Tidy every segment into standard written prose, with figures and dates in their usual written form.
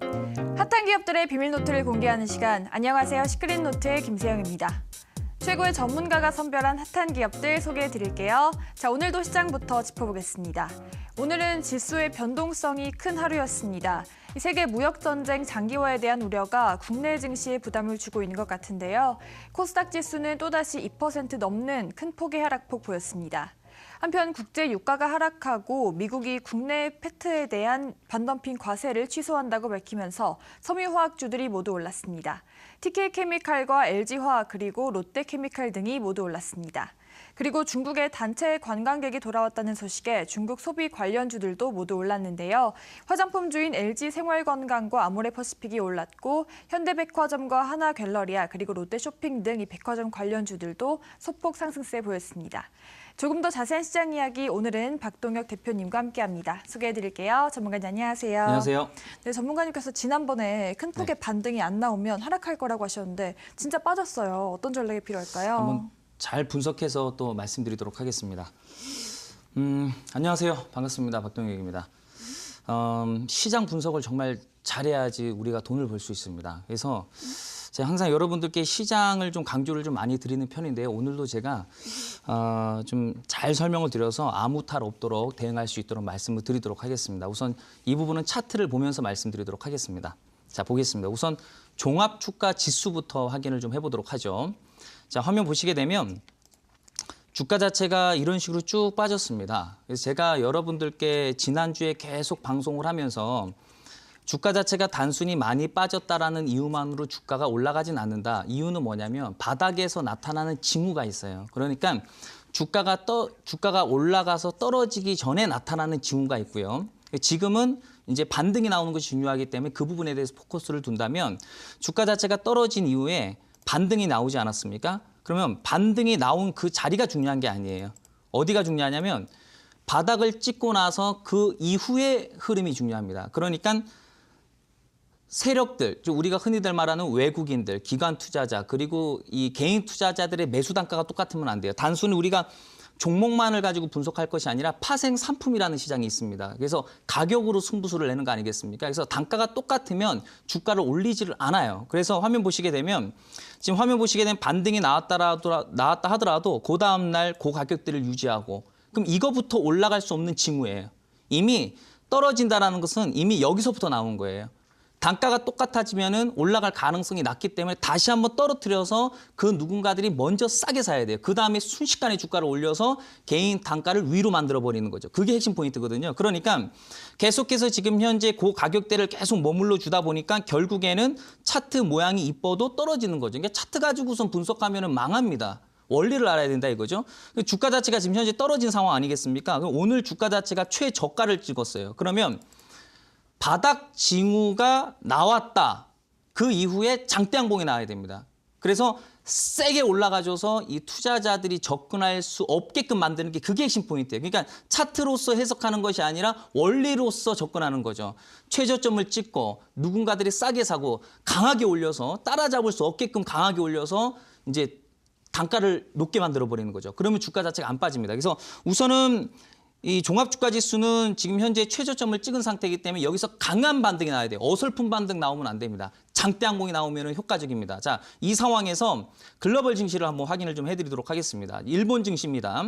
핫한 기업들의 비밀노트를 공개하는 시간. 안녕하세요. 시크릿노트의 김세영입니다. 최고의 전문가가 선별한 핫한 기업들 소개해드릴게요. 자, 오늘도 시장부터 짚어보겠습니다. 오늘은 지수의 변동성이 큰 하루였습니다. 세계 무역전쟁 장기화에 대한 우려가 국내 증시에 부담을 주고 있는 것 같은데요. 코스닥 지수는 또다시 2% 넘는 큰 폭의 하락폭 보였습니다. 한편 국제 유가가 하락하고 미국이 국내 페트에 대한 반덤핑 과세를 취소한다고 밝히면서 섬유화학주들이 모두 올랐습니다. TK케미칼과 LG화학 그리고 롯데케미칼 등이 모두 올랐습니다. 그리고 중국의 단체 관광객이 돌아왔다는 소식에 중국 소비 관련주들도 모두 올랐는데요. 화장품주인 LG생활건강과 아모레퍼시픽이 올랐고 현대백화점과 하나갤러리아 그리고 롯데쇼핑 등 이 백화점 관련주들도 소폭 상승세 보였습니다. 조금 더 자세한 시장 이야기 오늘은 박동혁 대표님과 함께합니다. 소개해드릴게요. 전문가님 안녕하세요. 안녕하세요. 네, 전문가님께서 지난번에 큰 폭의 반등이 안 나오면 하락할 거라고 하셨는데 진짜 빠졌어요. 어떤 전략이 필요할까요? 한번 잘 분석해서 또 말씀드리도록 하겠습니다. 안녕하세요. 반갑습니다. 박동혁입니다. 시장 분석을 정말 잘해야지 우리가 돈을 벌 수 있습니다. 그래서 제가 항상 여러분들께 시장을 좀 강조를 좀 많이 드리는 편인데요. 오늘도 제가 좀 잘 설명을 드려서 아무 탈 없도록 대응할 수 있도록 말씀을 드리도록 하겠습니다. 우선 이 부분은 차트를 보면서 말씀드리도록 하겠습니다. 자, 보겠습니다. 우선 종합주가 지수부터 확인을 좀 해보도록 하죠. 자, 화면 보시게 되면 주가 자체가 이런 식으로 쭉 빠졌습니다. 그래서 제가 여러분들께 지난주에 계속 방송을 하면서 주가 자체가 단순히 많이 빠졌다라는 이유만으로 주가가 올라가진 않는다. 이유는 뭐냐면 바닥에서 나타나는 징후가 있어요. 그러니까 주가가 올라가서 떨어지기 전에 나타나는 징후가 있고요. 지금은 이제 반등이 나오는 것이 중요하기 때문에 그 부분에 대해서 포커스를 둔다면 주가 자체가 떨어진 이후에 반등이 나오지 않았습니까? 그러면 반등이 나온 그 자리가 중요한 게 아니에요. 어디가 중요하냐면 바닥을 찍고 나서 그 이후의 흐름이 중요합니다. 그러니까 세력들, 우리가 흔히들 말하는 외국인들, 기관 투자자, 그리고 이 개인 투자자들의 매수 단가가 똑같으면 안 돼요. 단순히 우리가 종목만을 가지고 분석할 것이 아니라 파생 상품이라는 시장이 있습니다. 그래서 가격으로 승부수를 내는 거 아니겠습니까? 그래서 단가가 똑같으면 주가를 올리지를 않아요. 그래서 화면 보시게 되면 지금 화면 보시게 되면 반등이 나왔다 하더라도 그 다음 날 그 가격대를 유지하고 그럼 이거부터 올라갈 수 없는 징후예요. 이미 떨어진다라는 것은 이미 여기서부터 나온 거예요. 단가가 똑같아지면은 올라갈 가능성이 낮기 때문에 다시 한번 떨어뜨려서 그 누군가들이 먼저 싸게 사야 돼요. 그 다음에 순식간에 주가를 올려서 개인 단가를 위로 만들어 버리는 거죠. 그게 핵심 포인트거든요. 그러니까 계속해서 지금 현재 그 가격대를 계속 머물러 주다 보니까 결국에는 차트 모양이 이뻐도 떨어지는 거죠. 그러니까 차트 가지고선 분석하면은 망합니다. 원리를 알아야 된다 이거죠. 주가 자체가 지금 현재 떨어진 상황 아니겠습니까? 그럼 오늘 주가 자체가 최저가를 찍었어요. 그러면 바닥 징후가 나왔다. 그 이후에 장대양봉이 나와야 됩니다. 그래서 세게 올라가줘서 이 투자자들이 접근할 수 없게끔 만드는 게 그게 핵심 포인트예요. 그러니까 차트로서 해석하는 것이 아니라 원리로서 접근하는 거죠. 최저점을 찍고 누군가들이 싸게 사고 강하게 올려서 따라잡을 수 없게끔 강하게 올려서 이제 단가를 높게 만들어 버리는 거죠. 그러면 주가 자체가 안 빠집니다. 그래서 우선은 이 종합주가지수는 지금 현재 최저점을 찍은 상태이기 때문에 여기서 강한 반등이 나와야 돼요. 어설픈 반등 나오면 안 됩니다. 장대양봉이 나오면 효과적입니다. 자, 이 상황에서 글로벌 증시를 한번 확인을 좀 해드리도록 하겠습니다. 일본 증시입니다.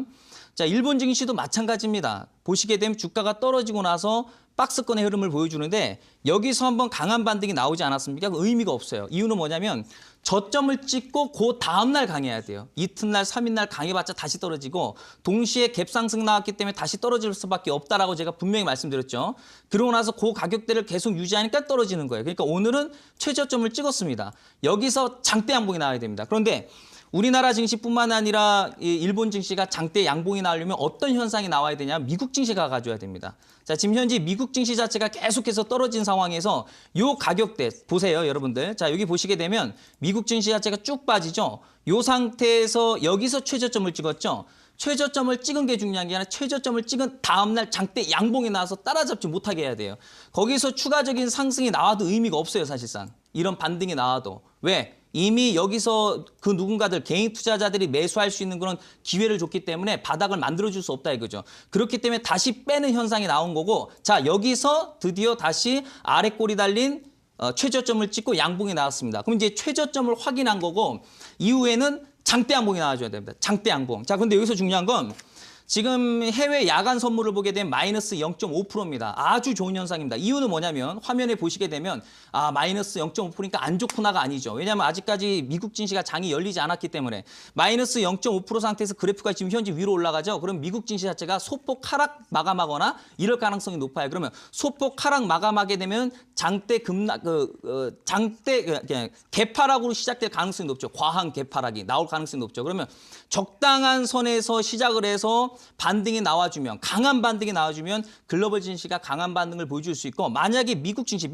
자, 일본 증시도 마찬가지입니다. 보시게 되면 주가가 떨어지고 나서 박스권의 흐름을 보여주는데 여기서 한번 강한 반등이 나오지 않았습니까? 의미가 없어요. 이유는 뭐냐면 저점을 찍고 그 다음날 강해야 돼요. 이튿날, 3일날 강해봤자 다시 떨어지고 동시에 갭상승 나왔기 때문에 다시 떨어질 수밖에 없다라고 제가 분명히 말씀드렸죠. 그러고 나서 그 가격대를 계속 유지하니까 떨어지는 거예요. 그러니까 오늘은 최저점을 찍었습니다. 여기서 장대 양봉이 나와야 됩니다. 그런데 우리나라 증시뿐만 아니라 일본 증시가 장대 양봉이 나오려면 어떤 현상이 나와야 되냐? 미국 증시가 가져야 됩니다. 자, 지금 현재 미국 증시 자체가 계속해서 떨어진 상황에서 요 가격대 보세요, 여러분들. 자, 여기 보시게 되면 미국 증시 자체가 쭉 빠지죠. 요 상태에서 여기서 최저점을 찍었죠. 최저점을 찍은 게 중요한 게 아니라 최저점을 찍은 다음날 장대 양봉이 나와서 따라잡지 못하게 해야 돼요. 거기서 추가적인 상승이 나와도 의미가 없어요, 사실상. 이런 반등이 나와도. 왜? 이미 여기서 그 누군가들 개인 투자자들이 매수할 수 있는 그런 기회를 줬기 때문에 바닥을 만들어줄 수 없다 이거죠. 그렇기 때문에 다시 빼는 현상이 나온 거고, 자, 여기서 드디어 다시 아래 꼬리 달린 최저점을 찍고 양봉이 나왔습니다. 그럼 이제 최저점을 확인한 거고 이후에는 장대 양봉이 나와줘야 됩니다. 장대 양봉. 자, 근데 여기서 중요한 건 지금 해외 야간 선물을 보게 되면 마이너스 0.5%입니다. 아주 좋은 현상입니다. 이유는 뭐냐면 화면에 보시게 되면 마이너스 0.5%니까 안 좋구나가 아니죠. 왜냐하면 아직까지 미국 증시가 장이 열리지 않았기 때문에 마이너스 0.5% 상태에서 그래프가 지금 현재 위로 올라가죠. 그럼 미국 증시 자체가 소폭 하락 마감하거나 이럴 가능성이 높아요. 그러면 소폭 하락 마감하게 되면 장대 급락 개파락으로 시작될 가능성이 높죠. 과한 개파락이 나올 가능성이 높죠. 그러면 적당한 선에서 시작을 해서 반등이 나와주면 강한 반등이 나와주면 글로벌 증시가 강한 반등을 보여줄 수 있고 만약에 미국 증시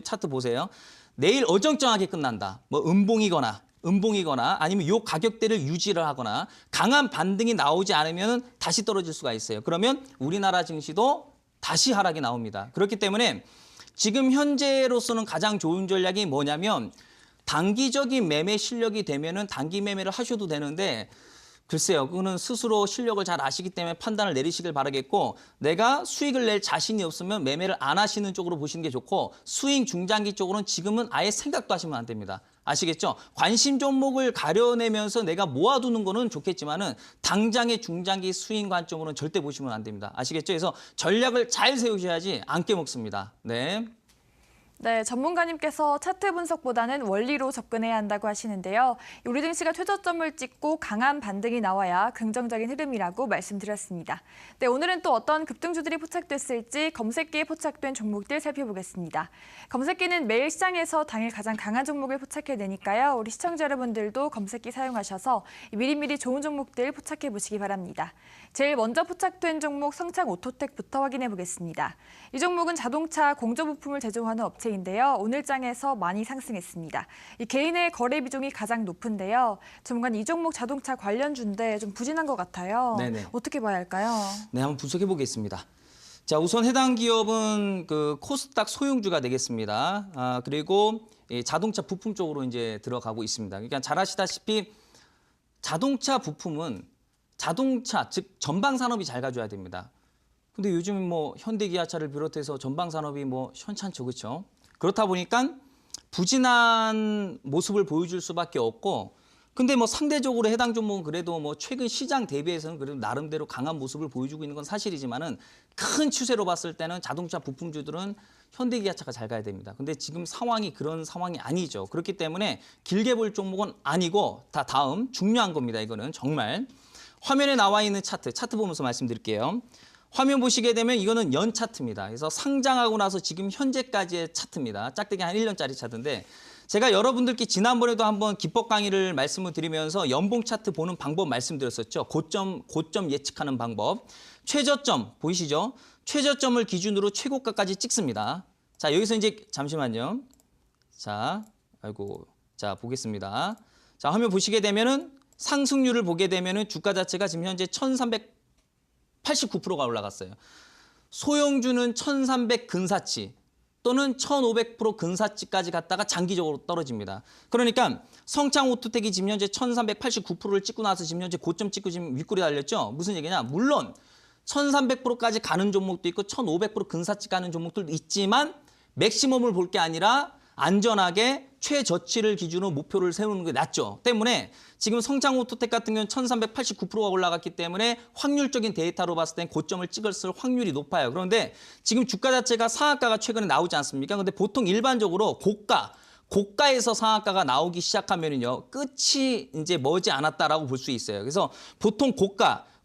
차트 보세요. 내일 어정쩡하게 끝난다. 뭐 음봉이거나 아니면 요 가격대를 유지를 하거나 강한 반등이 나오지 않으면 다시 떨어질 수가 있어요. 그러면 우리나라 증시도 다시 하락이 나옵니다. 그렇기 때문에 지금 현재로서는 가장 좋은 전략이 뭐냐면 단기적인 매매 실력이 되면은 단기 매매를 하셔도 되는데 글쎄요, 그거는 스스로 실력을 잘 아시기 때문에 판단을 내리시길 바라겠고 내가 수익을 낼 자신이 없으면 매매를 안 하시는 쪽으로 보시는 게 좋고 스윙 중장기 쪽으로는 지금은 아예 생각도 하시면 안 됩니다. 아시겠죠? 관심 종목을 가려내면서 내가 모아두는 거는 좋겠지만은 당장의 중장기 스윙 관점으로는 절대 보시면 안 됩니다. 아시겠죠? 그래서 전략을 잘 세우셔야지 안 깨먹습니다. 네. 네, 전문가님께서 차트 분석보다는 원리로 접근해야 한다고 하시는데요. 우리 증시가 최저점을 찍고 강한 반등이 나와야 긍정적인 흐름이라고 말씀드렸습니다. 네, 오늘은 또 어떤 급등주들이 포착됐을지 검색기에 포착된 종목들 살펴보겠습니다. 검색기는 매일 시장에서 당일 가장 강한 종목을 포착해내니까요. 우리 시청자 여러분들도 검색기 사용하셔서 미리미리 좋은 종목들 포착해 보시기 바랍니다. 제일 먼저 포착된 종목 성창 오토텍부터 확인해 보겠습니다. 이 종목은 자동차 공조 부품을 제조하는 업체인데요. 오늘 장에서 많이 상승했습니다. 이 개인의 거래 비중이 가장 높은데요. 전문가는 이 종목 자동차 관련주인데 좀 부진한 것 같아요. 네네. 어떻게 봐야 할까요? 네, 한번 분석해 보겠습니다. 자, 우선 해당 기업은 그 코스닥 소형주가 되겠습니다. 그리고 이 자동차 부품 쪽으로 이제 들어가고 있습니다. 그러니까 잘 아시다시피 자동차 부품은 자동차, 즉 전방 산업이 잘 가져야 됩니다. 근데 요즘 뭐 현대기아차를 비롯해서 전방 산업이 뭐 현찮죠, 그렇죠? 그렇다 보니까 부진한 모습을 보여줄 수밖에 없고, 근데 뭐 상대적으로 해당 종목은 그래도 뭐 최근 시장 대비해서는 그래도 나름대로 강한 모습을 보여주고 있는 건 사실이지만은 큰 추세로 봤을 때는 자동차 부품주들은 현대기아차가 잘 가야 됩니다. 근데 지금 상황이 그런 상황이 아니죠. 그렇기 때문에 길게 볼 종목은 아니고 다음 중요한 겁니다. 이거는 정말. 화면에 나와 있는 차트 보면서 말씀드릴게요. 화면 보시게 되면 이거는 연 차트입니다. 그래서 상장하고 나서 지금 현재까지의 차트입니다. 짝대기 한 1년짜리 차트인데 제가 여러분들께 지난번에도 한번 기법 강의를 말씀을 드리면서 연봉 차트 보는 방법 말씀드렸었죠. 고점 예측하는 방법. 최저점 보이시죠? 최저점을 기준으로 최고가까지 찍습니다. 자, 여기서 이제 잠시만요. 자, 자, 보겠습니다. 자, 화면 보시게 되면은 상승률을 보게 되면은 주가 자체가 지금 현재 1389%가 올라갔어요. 소형주는 1300 근사치 또는 1500% 근사치까지 갔다가 장기적으로 떨어집니다. 그러니까 성창 오토텍이 지금 현재 1389%를 찍고 나서 지금 현재 고점 찍고 지금 윗골이 달렸죠. 무슨 얘기냐? 물론 1300%까지 가는 종목도 있고 1500% 근사치 가는 종목들도 있지만 맥시멈을 볼 게 아니라 안전하게 최저치를 기준으로 목표를 세우는 게 낫죠. 때문에 지금 성창 오토텍 같은 경우는 1389%가 올라갔기 때문에 확률적인 데이터로 봤을 땐 고점을 찍었을 확률이 높아요. 그런데 지금 주가 자체가 상한가가 최근에 나오지 않습니까? 근데 보통 일반적으로 고가에서 상한가가 나오기 시작하면은요, 끝이 이제 머지 않았다라고 볼 수 있어요. 그래서 보통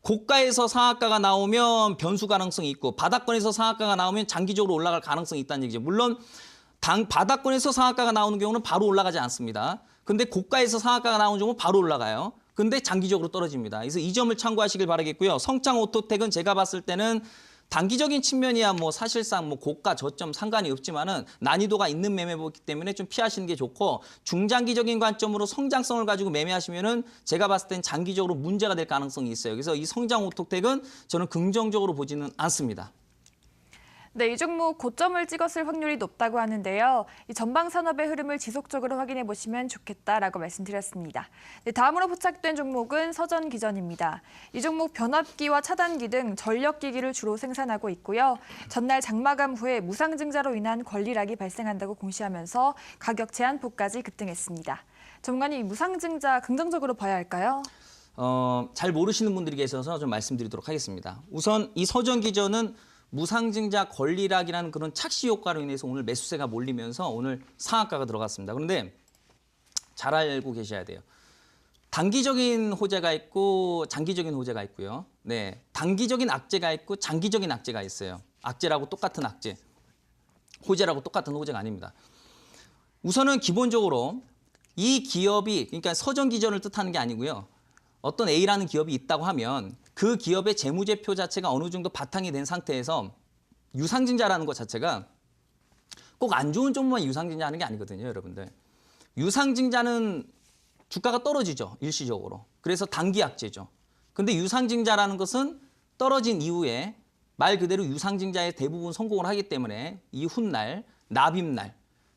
고가에서 상한가가 나오면 변수 가능성이 있고 바닥권에서 상한가가 나오면 장기적으로 올라갈 가능성이 있다는 얘기죠. 물론 바닥권에서 상한가가 나오는 경우는 바로 올라가지 않습니다. 근데 고가에서 상한가가 나오는 경우는 바로 올라가요. 근데 장기적으로 떨어집니다. 그래서 이 점을 참고하시길 바라겠고요. 성창 오토텍은 제가 봤을 때는 단기적인 측면이야 뭐 사실상 뭐 고가 저점 상관이 없지만은 난이도가 있는 매매이기 때문에 좀 피하시는 게 좋고 중장기적인 관점으로 성장성을 가지고 매매하시면은 제가 봤을 땐 장기적으로 문제가 될 가능성이 있어요. 그래서 이 성장 오토텍은 저는 긍정적으로 보지는 않습니다. 네, 이 종목 고점을 찍었을 확률이 높다고 하는데요. 이 전방 산업의 흐름을 지속적으로 확인해 보시면 좋겠다라고 말씀드렸습니다. 네, 다음으로 포착된 종목은 서전기전입니다. 이 종목 변압기와 차단기 등 전력기기를 주로 생산하고 있고요. 전날 장마감 후에 무상증자로 인한 권리락이 발생한다고 공시하면서 가격 제한폭까지 급등했습니다. 전문가님, 무상증자 긍정적으로 봐야 할까요? 잘 모르시는 분들이 계셔서 좀 말씀드리도록 하겠습니다. 우선 이 서전기전은 무상증자 권리락이라는 그런 착시 효과로 인해서 오늘 매수세가 몰리면서 오늘 상한가가 들어갔습니다. 그런데 잘 알고 계셔야 돼요. 단기적인 호재가 있고 장기적인 호재가 있고요. 네, 단기적인 악재가 있고 장기적인 악재가 있어요. 악재라고 똑같은 악재, 호재라고 똑같은 호재가 아닙니다. 우선은 기본적으로 이 기업이, 그러니까 서전기전을 뜻하는 게 아니고요. 어떤 A라는 기업이 있다고 하면 그 기업의 재무제표 자체가 어느 정도 바탕이 된 상태에서 유상증자라는 것 자체가 꼭 안 좋은 종목만 유상증자하는 게 아니거든요, 여러분들. 유상증자는 주가가 떨어지죠, 일시적으로. 그래서 단기 악재죠. 근데 유상증자라는 것은 떨어진 이후에 말 그대로 유상증자의 대부분 성공을 하기 때문에 이 훗날, 납입날,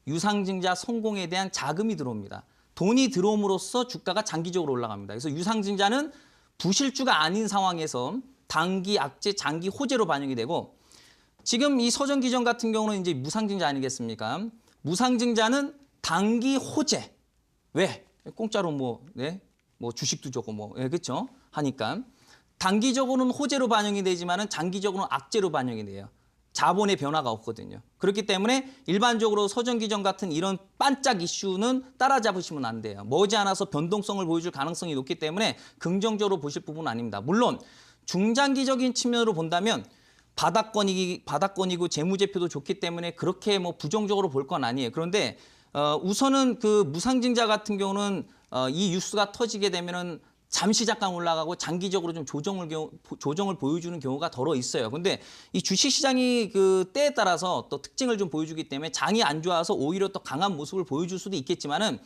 유상증자 성공에 대한 자금이 들어옵니다. 돈이 들어옴으로써 주가가 장기적으로 올라갑니다. 그래서 유상증자는 부실주가 아닌 상황에서 단기 악재, 장기 호재로 반영이 되고, 지금 이 서전기전 같은 경우는 이제 무상증자 아니겠습니까? 무상증자는 단기 호재. 왜? 공짜로 뭐 주식도 주고 그렇죠? 하니까 단기적으로는 호재로 반영이 되지만은 장기적으로는 악재로 반영이 돼요. 자본의 변화가 없거든요. 그렇기 때문에 일반적으로 서전기전 같은 이런 반짝 이슈는 따라잡으시면 안 돼요. 머지않아서 변동성을 보여줄 가능성이 높기 때문에 긍정적으로 보실 부분은 아닙니다. 물론 중장기적인 측면으로 본다면 바닥권이고 재무제표도 좋기 때문에 그렇게 뭐 부정적으로 볼 건 아니에요. 그런데 우선은 그 무상증자 같은 경우는 이 뉴스가 터지게 되면은 잠시 잠깐 올라가고 장기적으로 좀 조정을 보여주는 경우가 덜어 있어요. 근데 이 주식시장이 그 때에 따라서 또 특징을 좀 보여주기 때문에 장이 안 좋아서 오히려 더 강한 모습을 보여줄 수도 있겠지만은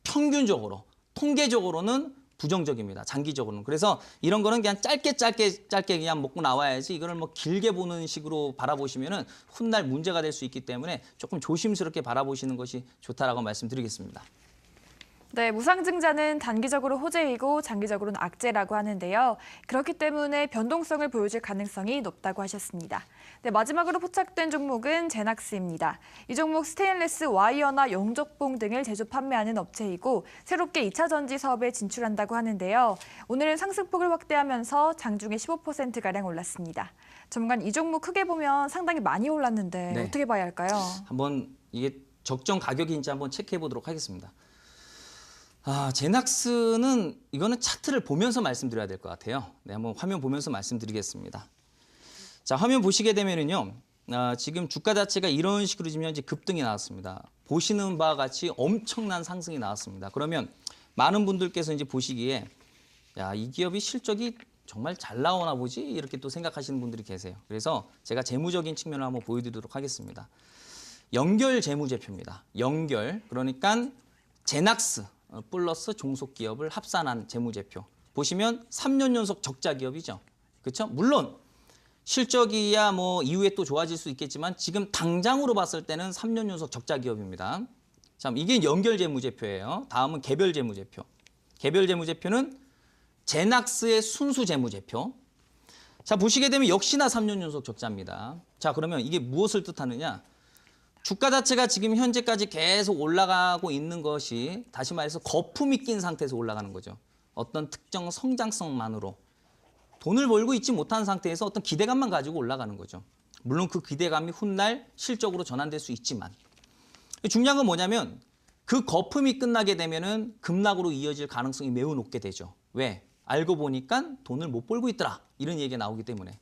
평균적으로, 통계적으로는 부정적입니다. 장기적으로는. 그래서 이런 거는 그냥 짧게 그냥 먹고 나와야지, 이거를 뭐 길게 보는 식으로 바라보시면은 훗날 문제가 될 수 있기 때문에 조금 조심스럽게 바라보시는 것이 좋다라고 말씀드리겠습니다. 네, 무상증자는 단기적으로 호재이고 장기적으로는 악재라고 하는데요. 그렇기 때문에 변동성을 보여줄 가능성이 높다고 하셨습니다. 네, 마지막으로 포착된 종목은 제낙스입니다. 이 종목 스테인리스 와이어나 용접봉 등을 제조 판매하는 업체이고 새롭게 2차 전지 사업에 진출한다고 하는데요. 오늘은 상승폭을 확대하면서 장중에 15%가량 올랐습니다. 전문가님, 이 종목 크게 보면 상당히 많이 올랐는데 네. 어떻게 봐야 할까요? 한번 이게 적정 가격인지 한번 체크해 보도록 하겠습니다. 제낙스는 이거는 차트를 보면서 말씀드려야 될 것 같아요. 네, 한번 화면 보면서 말씀드리겠습니다. 자, 화면 보시게 되면은요, 지금 주가 자체가 이런 식으로 지금 현재 급등이 나왔습니다. 보시는 바와 같이 엄청난 상승이 나왔습니다. 그러면 많은 분들께서 이제 보시기에 야, 이 기업이 실적이 정말 잘 나오나 보지? 이렇게 또 생각하시는 분들이 계세요. 그래서 제가 재무적인 측면을 한번 보여드리도록 하겠습니다. 연결 재무제표입니다. 연결, 그러니까 제낙스 플러스 종속기업을 합산한 재무제표. 보시면 3년 연속 적자 기업이죠. 그렇죠? 물론 실적이야 뭐 이후에 또 좋아질 수 있겠지만 지금 당장으로 봤을 때는 3년 연속 적자 기업입니다. 자, 이게 연결 재무제표예요. 다음은 개별 재무제표. 개별 재무제표는 제낙스의 순수 재무제표. 자, 보시게 되면 역시나 3년 연속 적자입니다. 자, 그러면 이게 무엇을 뜻하느냐? 주가 자체가 지금 현재까지 계속 올라가고 있는 것이 다시 말해서 거품이 낀 상태에서 올라가는 거죠. 어떤 특정 성장성만으로 돈을 벌고 있지 못한 상태에서 어떤 기대감만 가지고 올라가는 거죠. 물론 그 기대감이 훗날 실적으로 전환될 수 있지만 중요한 건 뭐냐면 그 거품이 끝나게 되면은 급락으로 이어질 가능성이 매우 높게 되죠. 왜? 알고 보니까 돈을 못 벌고 있더라. 이런 얘기가 나오기 때문에.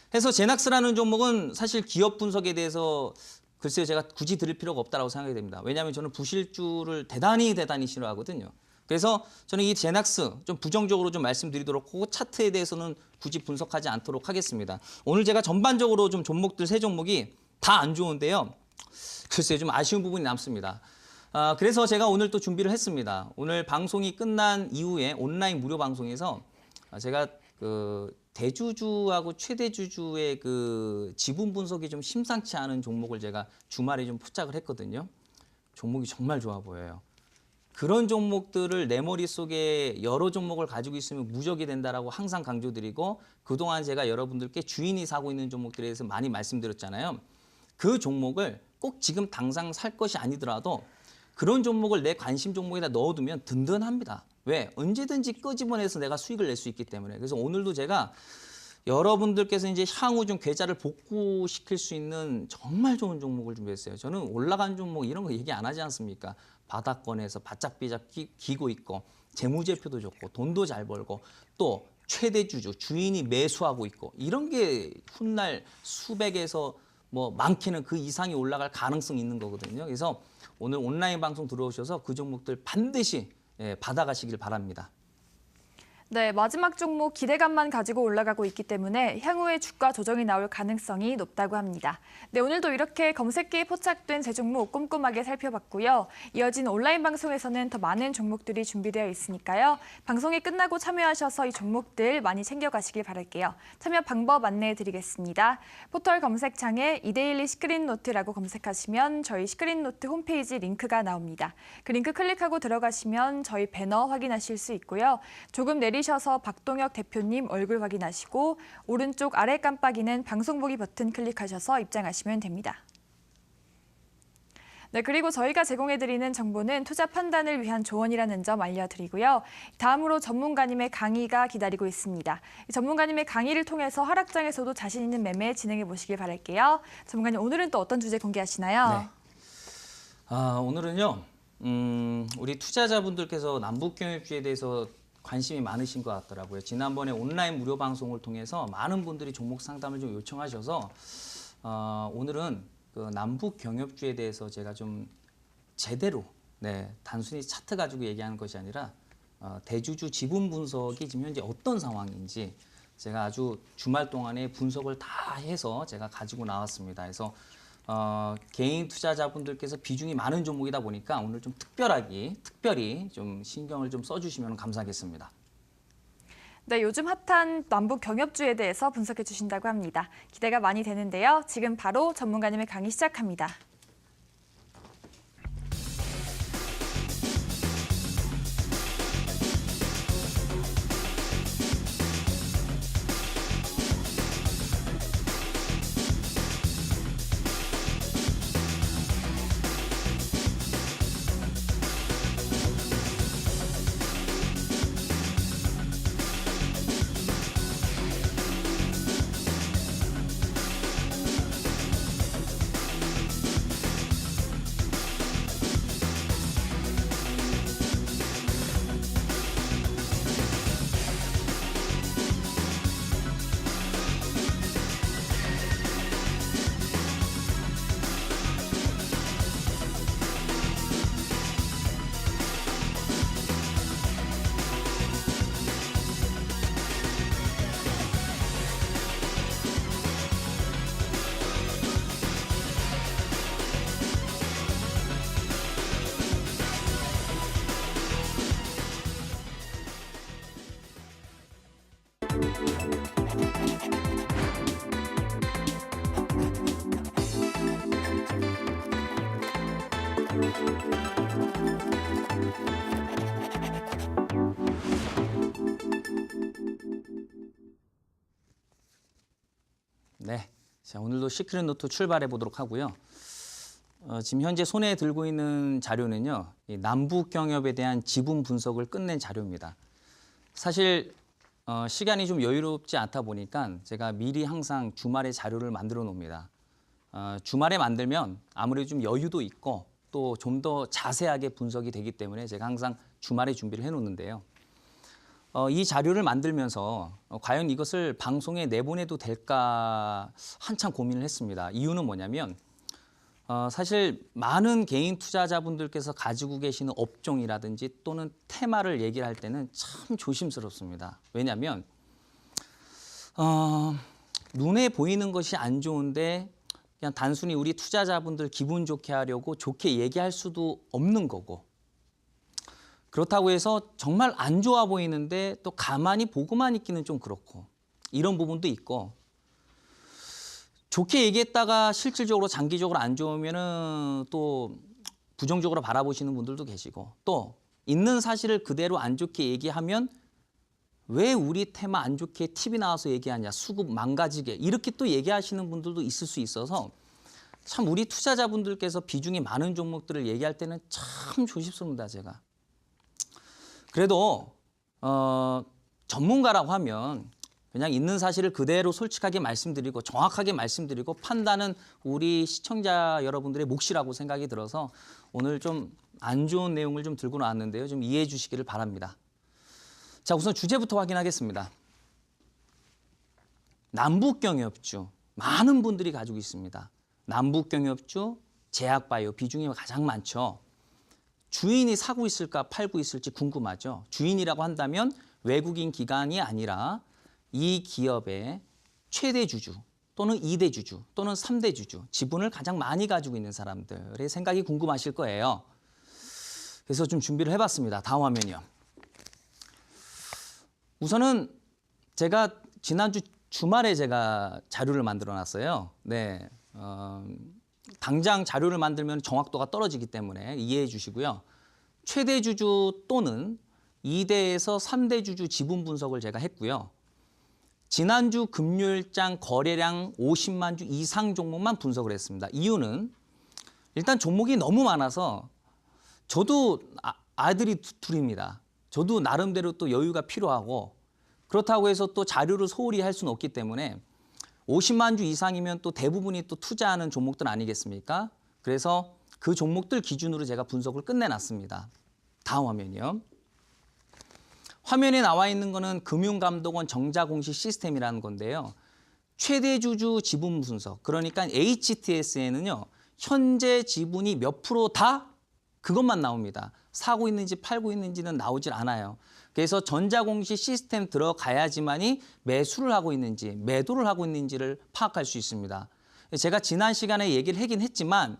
그래서 제낙스라는 종목은 사실 기업 분석에 대해서 글쎄요, 제가 굳이 드릴 필요가 없다고 생각이 됩니다. 왜냐하면 저는 부실주를 대단히 싫어하거든요. 그래서 저는 이 제낙스 좀 부정적으로 좀 말씀드리도록 하고 차트에 대해서는 굳이 분석하지 않도록 하겠습니다. 오늘 제가 전반적으로 좀 종목들 세 종목이 다 안 좋은데요. 글쎄요, 좀 아쉬운 부분이 남습니다. 그래서 제가 오늘 또 준비를 했습니다. 오늘 방송이 끝난 이후에 온라인 무료 방송에서 제가 대주주하고 최대주주의 그 지분 분석이 좀 심상치 않은 종목을 제가 주말에 좀 포착을 했거든요. 종목이 정말 좋아 보여요. 그런 종목들을 내 머릿속에 여러 종목을 가지고 있으면 무적이 된다라고 항상 강조드리고 그동안 제가 여러분들께 주인이 사고 있는 종목들에 대해서 많이 말씀드렸잖아요. 그 종목을 꼭 지금 당장 살 것이 아니더라도 그런 종목을 내 관심 종목에다 넣어두면 든든합니다. 왜? 언제든지 끄집어내서 내가 수익을 낼 수 있기 때문에. 그래서 오늘도 제가 여러분들께서 이제 향후 좀 계좌를 복구시킬 수 있는 정말 좋은 종목을 준비했어요. 저는 올라간 종목 이런 거 얘기 안 하지 않습니까? 바닥권에서 바짝비짝 기고 있고 재무제표도 좋고 돈도 잘 벌고 또 최대주주, 주인이 매수하고 있고 이런 게 훗날 수백에서 뭐 많게는 그 이상이 올라갈 가능성이 있는 거거든요. 그래서 오늘 온라인 방송 들어오셔서 그 종목들 반드시 받아가시길 바랍니다. 네, 마지막 종목 기대감만 가지고 올라가고 있기 때문에 향후에 주가 조정이 나올 가능성이 높다고 합니다. 네, 오늘도 이렇게 검색기에 포착된 세 종목 꼼꼼하게 살펴봤고요. 이어진 온라인 방송에서는 더 많은 종목들이 준비되어 있으니까요. 방송이 끝나고 참여하셔서 이 종목들 많이 챙겨가시길 바랄게요. 참여 방법 안내해드리겠습니다. 포털 검색창에 이데일리 시크릿노트라고 검색하시면 저희 시크릿노트 홈페이지 링크가 나옵니다. 그 링크 클릭하고 들어가시면 저희 배너 확인하실 수 있고요. 조금 내리셔서 박동혁 대표님 얼굴 확인하시고 오른쪽 아래 깜빡이는 방송 보기 버튼 클릭하셔서 입장하시면 됩니다. 네, 그리고 저희가 제공해드리는 정보는 투자 판단을 위한 조언이라는 점 알려드리고요. 다음으로 전문가님의 강의가 기다리고 있습니다. 전문가님의 강의를 통해서 하락장에서도 자신 있는 매매 진행해 보시길 바랄게요. 전문가님, 오늘은 또 어떤 주제 공개하시나요? 네. 오늘은요. 우리 투자자분들께서 남북경협주에 대해서 관심이 많으신 것 같더라고요. 지난번에 온라인 무료 방송을 통해서 많은 분들이 종목 상담을 좀 요청하셔서 오늘은 그 남북 경협주에 대해서 제가 좀 제대로 단순히 차트 가지고 얘기하는 것이 아니라 대주주 지분 분석이 지금 현재 어떤 상황인지 제가 아주 주말 동안에 분석을 다 해서 제가 가지고 나왔습니다. 그래서 개인 투자자분들께서 비중이 많은 종목이다 보니까 오늘 좀 특별히 좀 신경을 좀 써주시면 감사하겠습니다. 네, 요즘 핫한 남북 경협주에 대해서 분석해 주신다고 합니다. 기대가 많이 되는데요. 지금 바로 전문가님의 강의 시작합니다. 네, 자, 오늘도 시크릿 노트 출발해 보도록 하고요. 지금 현재 손에 들고 있는 자료는요, 이 남북 경협에 대한 지분 분석을 끝낸 자료입니다. 사실 시간이 좀 여유롭지 않다 보니까 제가 미리 항상 주말에 자료를 만들어 놓습니다. 주말에 만들면 아무래도 좀 여유도 있고 또 좀 더 자세하게 분석이 되기 때문에 제가 항상 주말에 준비를 해놓는데요. 이 자료를 만들면서 과연 이것을 방송에 내보내도 될까 한참 고민을 했습니다. 이유는 뭐냐면 사실 많은 개인 투자자분들께서 가지고 계시는 업종이라든지 또는 테마를 얘기를 할 때는 참 조심스럽습니다. 왜냐하면 눈에 보이는 것이 안 좋은데 그냥 단순히 우리 투자자분들 기분 좋게 하려고 좋게 얘기할 수도 없는 거고, 그렇다고 해서 정말 안 좋아 보이는데 또 가만히 보고만 있기는 좀 그렇고, 이런 부분도 있고 좋게 얘기했다가 실질적으로 장기적으로 안 좋으면은 또 부정적으로 바라보시는 분들도 계시고 또 있는 사실을 그대로 안 좋게 얘기하면 왜 우리 테마 안 좋게 TV 나와서 얘기하냐 수급 망가지게 이렇게 또 얘기하시는 분들도 있을 수 있어서 참 우리 투자자분들께서 비중이 많은 종목들을 얘기할 때는 참 조심스럽습니다. 제가. 그래도 전문가라고 하면 그냥 있는 사실을 그대로 솔직하게 말씀드리고 정확하게 말씀드리고 판단은 우리 시청자 여러분들의 몫이라고 생각이 들어서 오늘 좀 안 좋은 내용을 좀 들고 나왔는데요. 좀 이해해 주시기를 바랍니다. 자, 우선 주제부터 확인하겠습니다. 남북경협주 많은 분들이 가지고 있습니다. 남북경협주, 제약바이오 비중이 가장 많죠. 주인이 사고 있을까 팔고 있을지 궁금하죠. 주인이라고 한다면 외국인 기관이 아니라 이 기업의 최대 주주 또는 2대 주주 또는 3대 주주 지분을 가장 많이 가지고 있는 사람들의 생각이 궁금하실 거예요. 그래서 좀 준비를 해봤습니다. 다음 화면이요. 우선은 제가 지난주 주말에 제가 자료를 만들어 놨어요. 네, 당장 자료를 만들면 정확도가 떨어지기 때문에 이해해 주시고요. 최대 주주 또는 2대에서 3대 주주 지분 분석을 제가 했고요. 지난주 금요일장 거래량 50만 주 이상 종목만 분석을 했습니다. 이유는 일단 종목이 너무 많아서 저도 아들이 둘입니다. 저도 나름대로 또 여유가 필요하고 그렇다고 해서 또 자료를 소홀히 할 수는 없기 때문에 50만 주 이상이면 또 대부분이 또 투자하는 종목들 아니겠습니까? 그래서 그 종목들 기준으로 제가 분석을 끝내놨습니다. 다음 화면이요. 화면에 나와 있는 거는 금융감독원 정자공시 시스템이라는 건데요. 최대 주주 지분 분석, 그러니까 HTS에는요. 현재 지분이 몇 프로다? 그것만 나옵니다. 사고 있는지 팔고 있는지는 나오질 않아요. 그래서 전자공시 시스템 들어가야지만이 매수를 하고 있는지 매도를 하고 있는지를 파악할 수 있습니다. 제가 지난 시간에 얘기를 하긴 했지만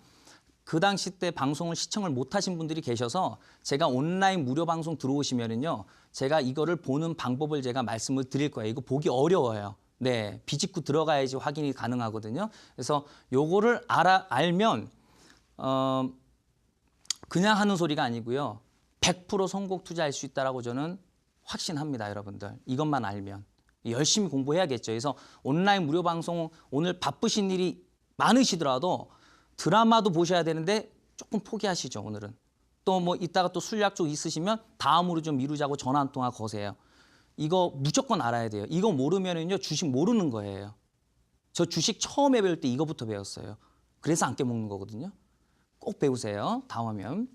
그 당시 때 방송을 시청을 못 하신 분들이 계셔서 제가 온라인 무료 방송 들어오시면은요. 제가 이거를 보는 방법을 제가 말씀을 드릴 거예요. 이거 보기 어려워요. 네, 비집고 들어가야지 확인이 가능하거든요. 그래서 요거를 알면 그냥 하는 소리가 아니고요. 100% 선곡 투자할 수 있다라고 저는 확신합니다, 여러분들. 이것만 알면. 열심히 공부해야겠죠. 그래서 온라인 무료 방송 오늘 바쁘신 일이 많으시더라도 드라마도 보셔야 되는데 조금 포기하시죠, 오늘은. 또 뭐 이따가 또 술 약속 있으시면 다음으로 좀 미루자고 전화 한 통화 거세요. 이거 무조건 알아야 돼요. 이거 모르면은요, 주식 모르는 거예요. 저 주식 처음에 배울 때 이거부터 배웠어요. 그래서 안 깨먹는 거거든요. 꼭 배우세요. 다음 화면.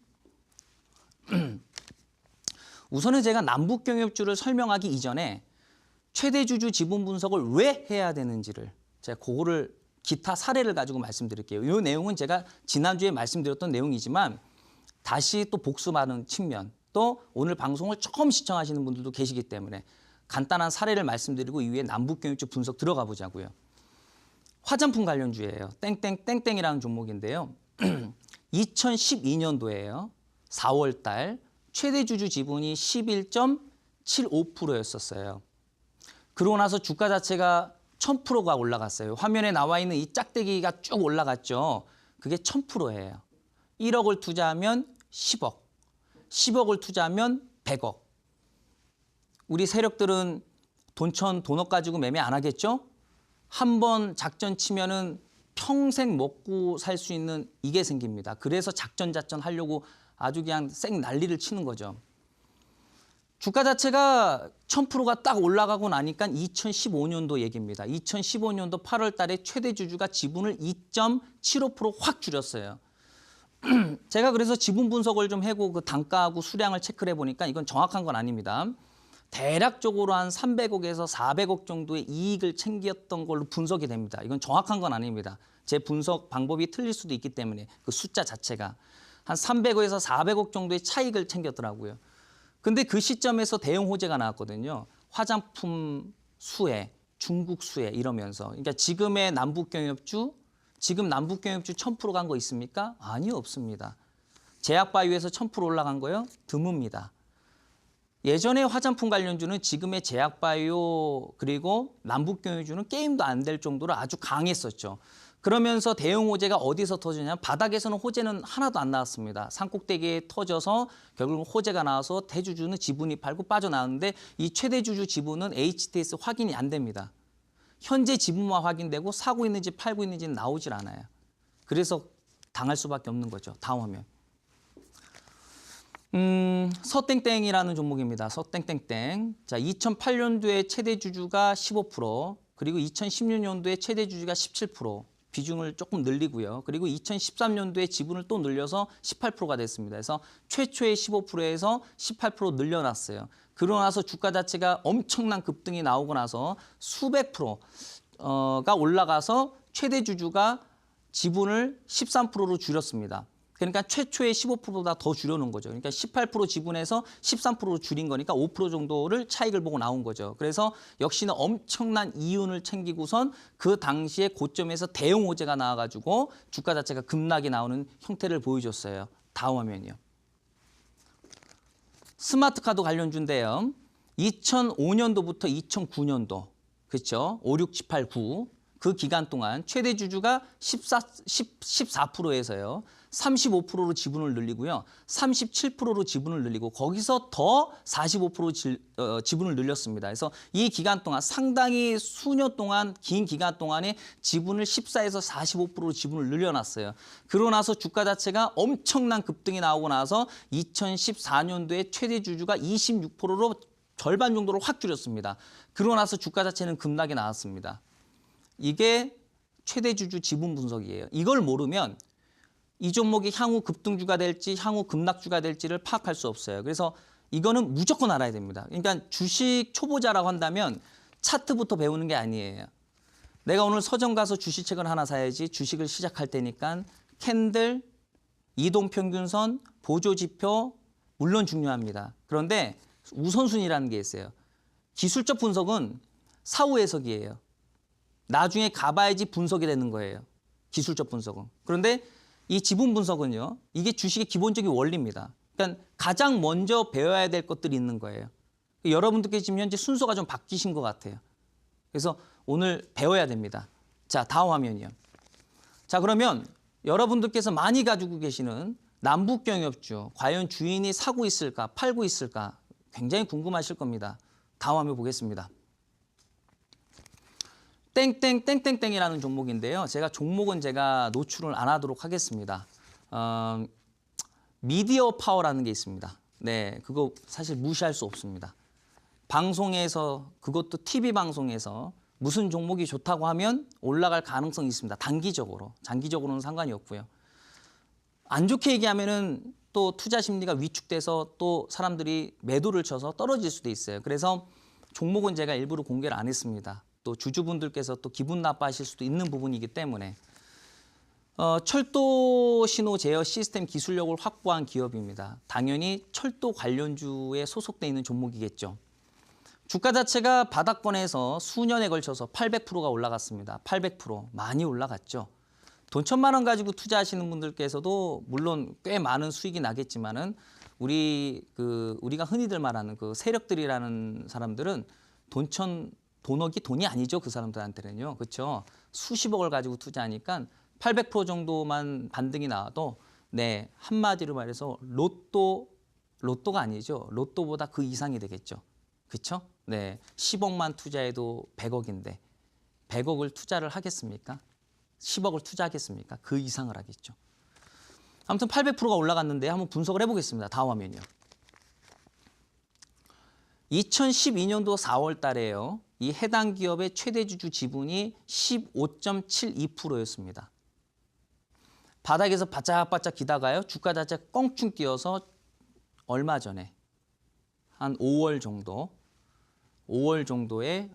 우선은 제가 남북경협주를 설명하기 이전에 최대 주주 지분 분석을 왜 해야 되는지를 제가 그거를 기타 사례를 가지고 말씀드릴게요. 이 내용은 제가 지난주에 말씀드렸던 내용이지만 다시 또 복습하는 측면 또 오늘 방송을 처음 시청하시는 분들도 계시기 때문에 간단한 사례를 말씀드리고 이후에 남북경협주 분석 들어가 보자고요. 화장품 관련주예요. 땡땡땡땡이라는 종목인데요. 2012년도에요. 4월 달 최대 주주 지분이 11.75%였었어요. 그러고 나서 주가 자체가 1000%가 올라갔어요. 화면에 나와 있는 이 짝대기가 쭉 올라갔죠. 그게 1000%예요. 1억을 투자하면 10억, 10억을 투자하면 100억. 우리 세력들은 돈천, 돈억 가지고 매매 안 하겠죠? 한 번 작전 치면은 평생 먹고 살 수 있는 이게 생깁니다. 그래서 작전 하려고 아주 그냥 쌩 난리를 치는 거죠. 주가 자체가 1000%가 딱 올라가고 나니까 2015년도 얘기입니다. 2015년도 8월 달에 최대 주주가 지분을 2.75% 확 줄였어요. 제가 그래서 지분 분석을 좀 하고 그 단가하고 수량을 체크를 해보니까 이건 정확한 건 아닙니다. 대략적으로 한 300억에서 400억 정도의 이익을 챙겼던 걸로 분석이 됩니다. 이건 정확한 건 아닙니다. 제 분석 방법이 틀릴 수도 있기 때문에 그 숫자 자체가 한 300억에서 400억 정도의 차익을 챙겼더라고요. 근데 그 시점에서 대형 호재가 나왔거든요. 화장품 수혜, 중국 수혜 이러면서. 그러니까 지금의 남북경협주, 지금 남북경협주 1000% 간 거 있습니까? 아니요, 없습니다. 제약바이오에서 1000% 올라간 거요? 드뭅니다. 예전에 화장품 관련주는 지금의 제약바이오 그리고 남북경유주는 게임도 안 될 정도로 아주 강했었죠. 그러면서 대형 호재가 어디서 터지냐면 바닥에서는 호재는 하나도 안 나왔습니다. 산꼭대기에 터져서 결국 호재가 나와서 대주주는 지분이 팔고 빠져나왔는데 이 최대주주 지분은 HTS 확인이 안 됩니다. 현재 지분만 확인되고 사고 있는지 팔고 있는지는 나오질 않아요. 그래서 당할 수밖에 없는 거죠. 다음 화면. 서땡땡이라는 종목입니다. 서땡땡땡. 자, 2008년도에 최대 주주가 15%, 그리고 2016년도에 최대 주주가 17%, 비중을 조금 늘리고요. 그리고 2013년도에 지분을 또 늘려서 18%가 됐습니다. 그래서 최초의 15%에서 18% 늘려놨어요. 그러고 나서 주가 자체가 엄청난 급등이 나오고 나서 수백 프로가 올라가서 최대 주주가 지분을 13%로 줄였습니다. 그러니까 최초의 15%보다 더 줄여놓은 거죠. 그러니까 18% 지분에서 13%로 줄인 거니까 5% 정도를 차익을 보고 나온 거죠. 그래서 역시나 엄청난 이윤을 챙기고선 그 당시에 고점에서 대형 호재가 나와가지고 주가 자체가 급락이 나오는 형태를 보여줬어요. 다음 화면이요. 스마트카드 관련주인데요. 2005년도부터 2009년도, 그렇죠? 5, 6, 7, 8, 9. 그 기간 동안 최대 주주가 14%에서요. 35%로 지분을 늘리고요. 37%로 지분을 늘리고 거기서 더 45% 지분을 늘렸습니다. 그래서 이 기간 동안 상당히 수년 동안 긴 기간 동안에 지분을 14에서 45%로 지분을 늘려놨어요. 그러고 나서 주가 자체가 엄청난 급등이 나오고 나서 2014년도에 최대 주주가 26%로 절반 정도로 확 줄였습니다. 그러고 나서 주가 자체는 급락이 나왔습니다. 이게 최대 주주 지분 분석이에요. 이걸 모르면 이 종목이 향후 급등주가 될지 향후 급락주가 될지를 파악할 수 없어요. 그래서 이거는 무조건 알아야 됩니다. 그러니까 주식 초보자라고 한다면 차트부터 배우는 게 아니에요. 내가 오늘 서점 가서 주식책을 하나 사야지 주식을 시작할 테니까 캔들, 이동평균선, 보조지표 물론 중요합니다. 그런데 우선순위라는 게 있어요. 기술적 분석은 사후 해석이에요. 나중에 가봐야지 분석이 되는 거예요. 기술적 분석은. 그런데 이 지분 분석은요. 이게 주식의 기본적인 원리입니다. 그러니까 가장 먼저 배워야 될 것들이 있는 거예요. 여러분들께 지금 현재 순서가 좀 바뀌신 것 같아요. 그래서 오늘 배워야 됩니다. 자, 다음 화면이요. 자, 그러면 여러분들께서 많이 가지고 계시는 남북경협주, 과연 주인이 사고 있을까, 팔고 있을까 굉장히 궁금하실 겁니다. 다음 화면 보겠습니다. 땡땡땡땡땡이라는 종목인데요. 종목은 제가 노출을 안 하도록 하겠습니다. 미디어 파워라는 게 있습니다. 네, 그거 사실 무시할 수 없습니다. 방송에서 그것도 TV 방송에서 무슨 종목이 좋다고 하면 올라갈 가능성이 있습니다. 단기적으로, 장기적으로는 상관이 없고요. 안 좋게 얘기하면은 또 투자 심리가 위축돼서 또 사람들이 매도를 쳐서 떨어질 수도 있어요. 그래서 종목은 제가 일부러 공개를 안 했습니다. 또 주주분들께서 또 기분 나빠하실 수도 있는 부분이기 때문에 철도 신호 제어 시스템 기술력을 확보한 기업입니다. 당연히 철도 관련주에 소속돼 있는 종목이겠죠. 주가 자체가 바닥권에서 수년에 걸쳐서 800%가 올라갔습니다. 800% 많이 올라갔죠. 돈 1,000만 원 가지고 투자하시는 분들께서도 물론 꽤 많은 수익이 나겠지만은 우리가 흔히들 말하는 그 세력들이라는 사람들은 돈억이 돈이 아니죠. 그 사람들한테는요. 그렇죠? 수십억을 가지고 투자하니까 800% 정도만 반등이 나와도 네, 한마디로 말해서 로또가 아니죠. 로또보다 그 이상이 되겠죠. 그렇죠? 네. 10억만 투자해도 100억인데 100억을 투자를 하겠습니까? 10억을 투자하겠습니까? 그 이상을 하겠죠. 아무튼 800%가 올라갔는데 한번 분석을 해보겠습니다. 다음 화면이요. 2012년도 4월 달에요. 이 해당 기업의 최대 주주 지분이 15.72%였습니다. 바닥에서 바짝바짝 기다가요. 주가 자체 껑충 뛰어서 얼마 전에 한 6월 정도에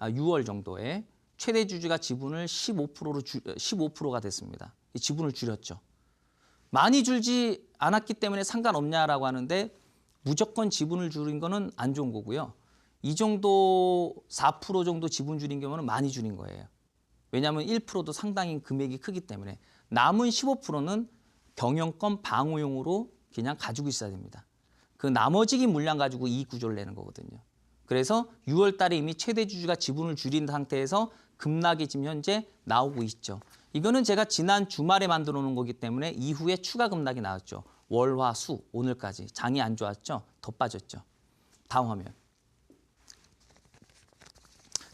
최대 주주가 지분을 15%가 됐습니다. 이 지분을 줄였죠. 많이 줄지 않았기 때문에 상관없냐라고 하는데 무조건 지분을 줄인 거는 안 좋은 거고요. 이 정도 4% 정도 지분 줄인 경우는 많이 줄인 거예요. 왜냐하면 1%도 상당히 금액이 크기 때문에 남은 15%는 경영권 방어용으로 그냥 가지고 있어야 됩니다. 그 나머지기 물량 가지고 이익 구조를 내는 거거든요. 그래서 6월 달에 이미 최대 주주가 지분을 줄인 상태에서 급락이 지금 현재 나오고 있죠. 이거는 제가 지난 주말에 만들어 놓은 거기 때문에 이후에 추가 급락이 나왔죠. 월, 화, 수 오늘까지 장이 안 좋았죠. 더 빠졌죠. 다음 화면.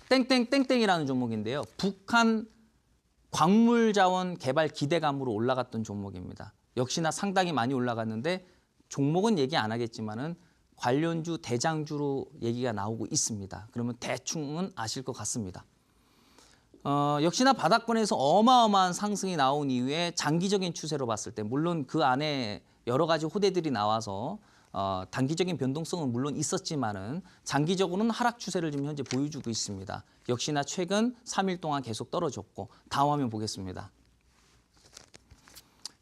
땡땡땡땡이라는 종목인데요. 북한 광물자원 개발 기대감으로 올라갔던 종목입니다. 역시나 상당히 많이 올라갔는데 종목은 얘기 안 하겠지만은 관련주 대장주로 얘기가 나오고 있습니다. 그러면 대충은 아실 것 같습니다. 역시나 바닥권에서 어마어마한 상승이 나온 이후에 장기적인 추세로 봤을 때 물론 그 안에 여러 가지 호재들이 나와서 단기적인 변동성은 물론 있었지만은 장기적으로는 하락 추세를 지금 현재 보여주고 있습니다. 역시나 최근 3일 동안 계속 떨어졌고 다음 화면 보겠습니다.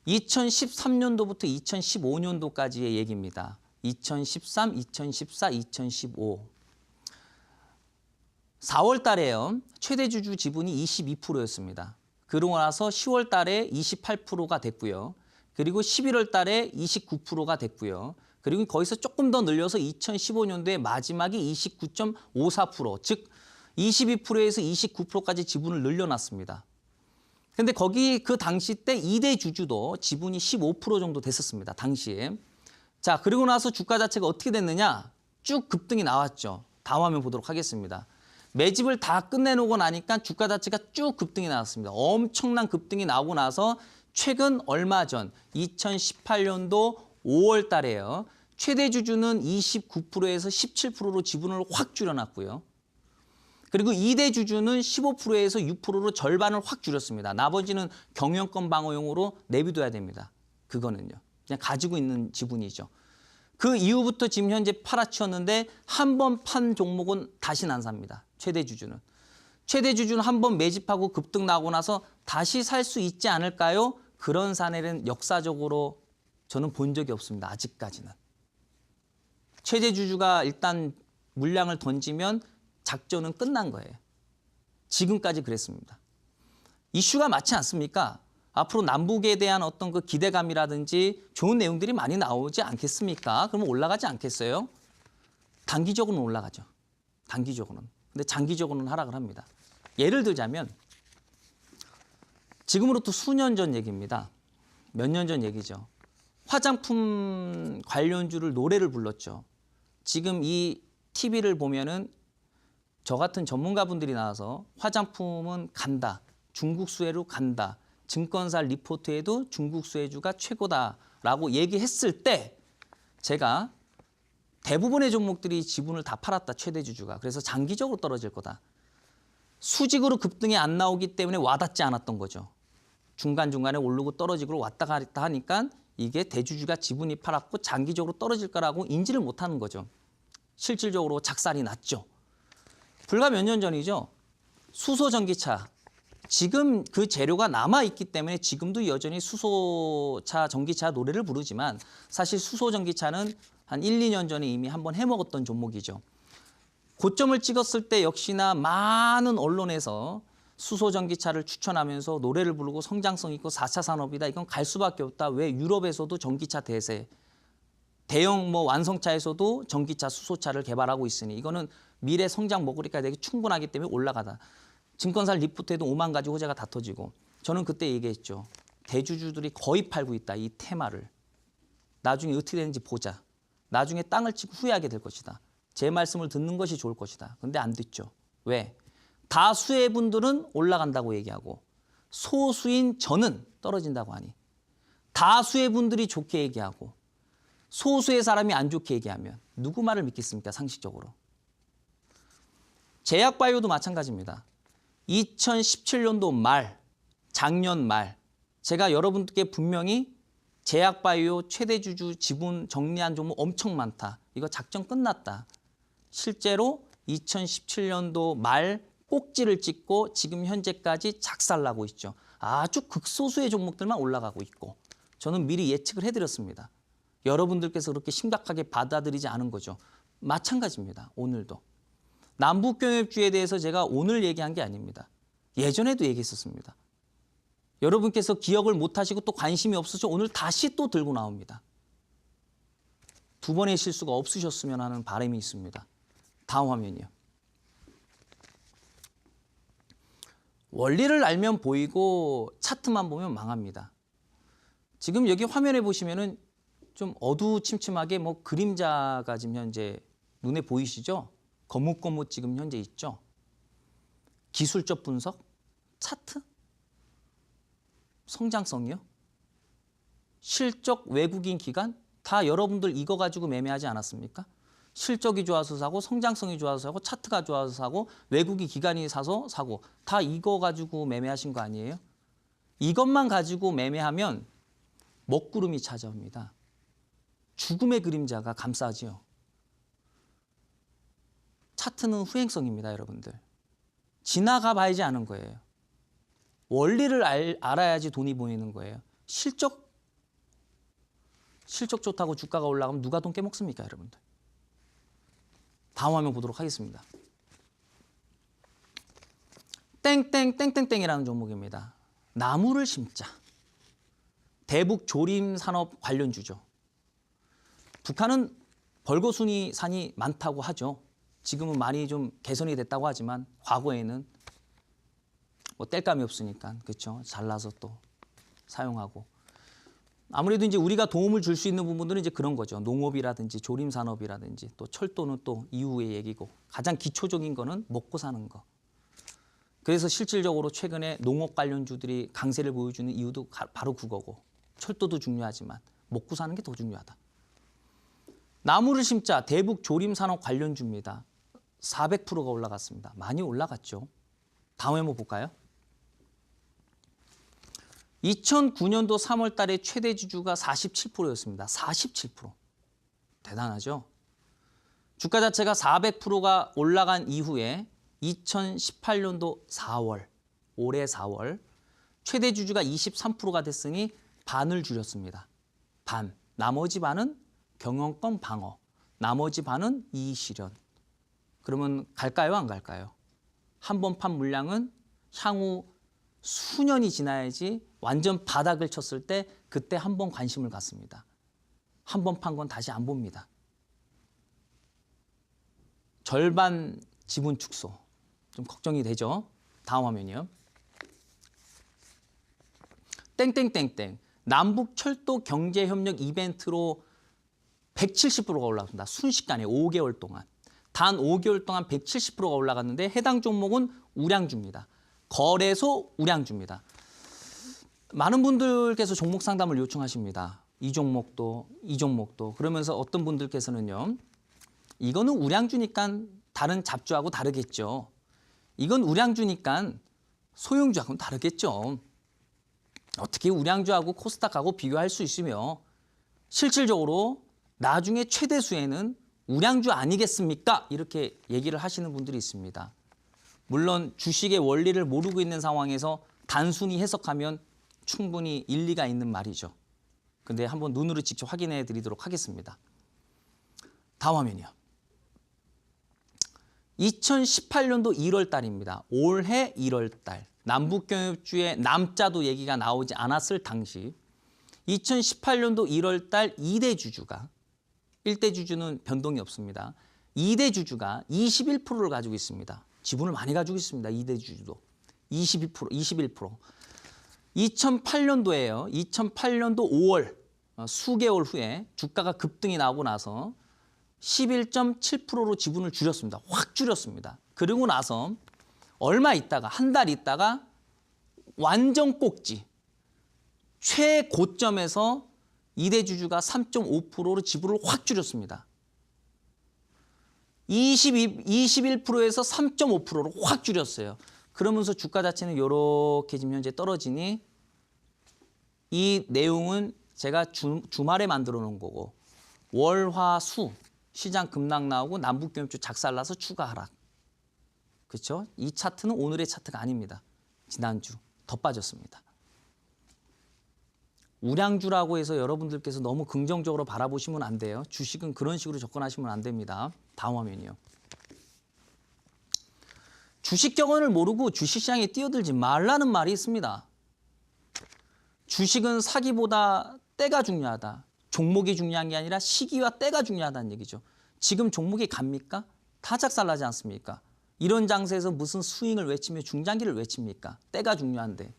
2013년도부터 2015년도까지의 얘기입니다. 2013, 2014, 2015. 4월 달에요. 최대 주주 지분이 22%였습니다. 그러고 나서 10월 달에 28%가 됐고요. 그리고 11월 달에 29%가 됐고요. 그리고 거기서 조금 더 늘려서 2015년도에 마지막이 29.54%, 즉 22%에서 29%까지 지분을 늘려놨습니다. 근데 거기 그 당시 때 2대 주주도 지분이 15% 정도 됐었습니다. 당시에. 자, 그리고 나서 주가 자체가 어떻게 됐느냐? 쭉 급등이 나왔죠. 다음 화면 보도록 하겠습니다. 매집을 다 끝내놓고 나니까 주가 자체가 쭉 급등이 나왔습니다. 엄청난 급등이 나오고 나서 최근 얼마 전 2018년도 5월 달에요. 최대 주주는 29%에서 17%로 지분을 확 줄여놨고요. 그리고 2대 주주는 15%에서 6%로 절반을 확 줄였습니다. 나머지는 경영권 방어용으로 내비둬야 됩니다. 그거는요. 그냥 가지고 있는 지분이죠. 그 이후부터 지금 현재 팔아치웠는데 한 번 판 종목은 다시는 안 삽니다. 최대 주주는. 최대 주주는 한 번 매집하고 급등 나고 나서 다시 살 수 있지 않을까요? 그런 사례는 역사적으로 저는 본 적이 없습니다. 아직까지는. 최대 주주가 일단 물량을 던지면 작전은 끝난 거예요. 지금까지 그랬습니다. 이슈가 많지 않습니까? 앞으로 남북에 대한 어떤 그 기대감이라든지 좋은 내용들이 많이 나오지 않겠습니까? 그러면 올라가지 않겠어요? 단기적으로는 올라가죠. 단기적으로는. 근데 장기적으로는 하락을 합니다. 예를 들자면 지금으로부터 수년 전 얘기입니다. 몇 년 전 얘기죠. 화장품 관련주를 노래를 불렀죠. 지금 이 TV를 보면은 저 같은 전문가분들이 나와서 화장품은 간다. 중국 수혜로 간다. 증권사 리포트에도 중국 수혜주가 최고다라고 얘기했을 때 제가 대부분의 종목들이 지분을 다 팔았다. 최대 주주가. 그래서 장기적으로 떨어질 거다. 수직으로 급등이 안 나오기 때문에 와닿지 않았던 거죠. 중간중간에 오르고 떨어지고 왔다 갔다 하니까 이게 대주주가 지분이 팔았고 장기적으로 떨어질 거라고 인지를 못하는 거죠. 실질적으로 작살이 났죠. 불과 몇 년 전이죠. 수소 전기차. 지금 그 재료가 남아있기 때문에 지금도 여전히 수소차, 전기차 노래를 부르지만 사실 수소 전기차는 한 1, 2년 전에 이미 한번 해먹었던 종목이죠. 고점을 찍었을 때 역시나 많은 언론에서 수소 전기차를 추천하면서 노래를 부르고 성장성 있고 4차 산업이다. 이건 갈 수밖에 없다. 왜 유럽에서도 전기차 대세. 대형 완성차에서도 전기차, 수소차를 개발하고 있으니 이거는 미래 성장 먹으리가 되게 충분하기 때문에 올라가다. 증권사 리포트에도 5만 가지 호재가 다 터지고 저는 그때 얘기했죠. 대주주들이 거의 팔고 있다. 이 테마를. 나중에 어떻게 되는지 보자. 나중에 땅을 치고 후회하게 될 것이다. 제 말씀을 듣는 것이 좋을 것이다. 근데 안 듣죠. 왜? 다수의 분들은 올라간다고 얘기하고 소수인 저는 떨어진다고 하니 다수의 분들이 좋게 얘기하고 소수의 사람이 안 좋게 얘기하면 누구 말을 믿겠습니까? 상식적으로. 제약바이오도 마찬가지입니다. 2017년도 말, 작년 말 제가 여러분께 분명히 제약바이오 최대주주 지분 정리한 종목 엄청 많다. 이거 작전 끝났다. 실제로 2017년도 말 꼭지를 찍고 지금 현재까지 작살나고 있죠. 아주 극소수의 종목들만 올라가고 있고 저는 미리 예측을 해드렸습니다. 여러분들께서 그렇게 심각하게 받아들이지 않은 거죠. 마찬가지입니다. 오늘도. 남북경협주의에 대해서 제가 오늘 얘기한 게 아닙니다. 예전에도 얘기했었습니다. 여러분께서 기억을 못하시고 또 관심이 없어서 오늘 다시 또 들고 나옵니다. 두 번의 실수가 없으셨으면 하는 바람이 있습니다. 다음 화면이요. 원리를 알면 보이고 차트만 보면 망합니다. 지금 여기 화면에 보시면은 좀 어두침침하게 뭐 그림자가 지금 현재 눈에 보이시죠? 거뭇거뭇 지금 현재 있죠? 기술적 분석, 차트, 성장성이요? 실적 외국인 기관 다 여러분들 이거 가지고 매매하지 않았습니까? 실적이 좋아서 사고 성장성이 좋아서 사고 차트가 좋아서 사고 외국인 기관이 사서 사고 다 이거 가지고 매매하신 거 아니에요? 이것만 가지고 매매하면 먹구름이 찾아옵니다. 죽음의 그림자가 감싸지요. 차트는 후행성입니다, 여러분들. 지나가 봐야지 아는 거예요. 원리를 알아야지 돈이 보이는 거예요. 실적 좋다고 주가가 올라가면 누가 돈 깨먹습니까, 여러분들? 다음 화면 보도록 하겠습니다. 땡땡땡땡땡이라는 종목입니다. 나무를 심자. 대북 조림 산업 관련주죠. 북한은 벌거숭이 산이 많다고 하죠. 지금은 많이 좀 개선이 됐다고 하지만 과거에는 뭐 뗄감이 없으니까 그렇죠. 잘라서 또 사용하고 아무래도 이제 우리가 도움을 줄 수 있는 부분들은 이제 그런 거죠. 농업이라든지 조림 산업이라든지 또 철도는 또 이후의 얘기고 가장 기초적인 거는 먹고 사는 거. 그래서 실질적으로 최근에 농업 관련주들이 강세를 보여주는 이유도 바로 그거고 철도도 중요하지만 먹고 사는 게 더 중요하다. 나무를 심자 대북 조림 산업 관련주입니다. 400%가 올라갔습니다. 많이 올라갔죠. 다음 회모 볼까요? 2009년도 3월 달에 최대 주주가 47%였습니다. 47%. 대단하죠? 주가 자체가 400%가 올라간 이후에 2018년도 4월, 올해 4월 최대 주주가 23%가 됐으니 반을 줄였습니다. 반. 나머지 반은 경영권 방어. 나머지 반은 이익 실현. 그러면 갈까요? 안 갈까요? 한 번 판 물량은 향후 수년이 지나야지 완전 바닥을 쳤을 때 그때 한 번 관심을 갖습니다. 한 번 판 건 다시 안 봅니다. 절반 지분 축소. 좀 걱정이 되죠? 다음 화면이요. 땡땡땡땡. 남북 철도 경제 협력 이벤트로 170%가 올라갔습니다. 순식간에 5개월 동안. 단 5개월 동안 170%가 올라갔는데 해당 종목은 우량주입니다. 거래소 우량주입니다. 많은 분들께서 종목 상담을 요청하십니다. 이 종목도 그러면서 어떤 분들께서는요. 이거는 우량주니까 다른 잡주하고 다르겠죠. 이건 우량주니까 소형주하고는 다르겠죠. 어떻게 우량주하고 코스닥하고 비교할 수 있으며 실질적으로 나중에 최대수에는 우량주 아니겠습니까? 이렇게 얘기를 하시는 분들이 있습니다. 물론 주식의 원리를 모르고 있는 상황에서 단순히 해석하면 충분히 일리가 있는 말이죠. 근데 한번 눈으로 직접 확인해 드리도록 하겠습니다. 다음 화면이요. 2018년도 1월 달입니다. 올해 1월 달. 남북경협주의 남자도 얘기가 나오지 않았을 당시 2018년도 1월 달 2대 주주가 1대 주주는 변동이 없습니다. 2대 주주가 21%를 가지고 있습니다. 지분을 많이 가지고 있습니다. 2대 주주도. 21%. 2008년도에요. 2008년도 5월 수개월 후에 주가가 급등이 나오고 나서 11.7%로 지분을 줄였습니다. 확 줄였습니다. 그리고 나서 얼마 있다가 한 달 있다가 완전 꼭지 최고점에서 2대 주주가 3.5%로 지분을 확 줄였습니다. 21%에서 3.5%로 확 줄였어요. 그러면서 주가 자체는 이렇게 지금 현재 떨어지니 이 내용은 제가 주말에 만들어 놓은 거고 월, 화, 수 시장 급락 나오고 남북경협주 작살나서 추가 하락. 그렇죠? 이 차트는 오늘의 차트가 아닙니다. 지난주 더 빠졌습니다. 우량주라고 해서 여러분들께서 너무 긍정적으로 바라보시면 안 돼요. 주식은 그런 식으로 접근하시면 안 됩니다. 다음 화면이요. 주식 격언을 모르고 주식시장에 뛰어들지 말라는 말이 있습니다. 주식은 사기보다 때가 중요하다. 종목이 중요한 게 아니라 시기와 때가 중요하다는 얘기죠. 지금 종목이 갑니까? 다 작살나지 않습니까? 이런 장세에서 무슨 스윙을 외치며 중장기를 외칩니까? 때가 중요한데.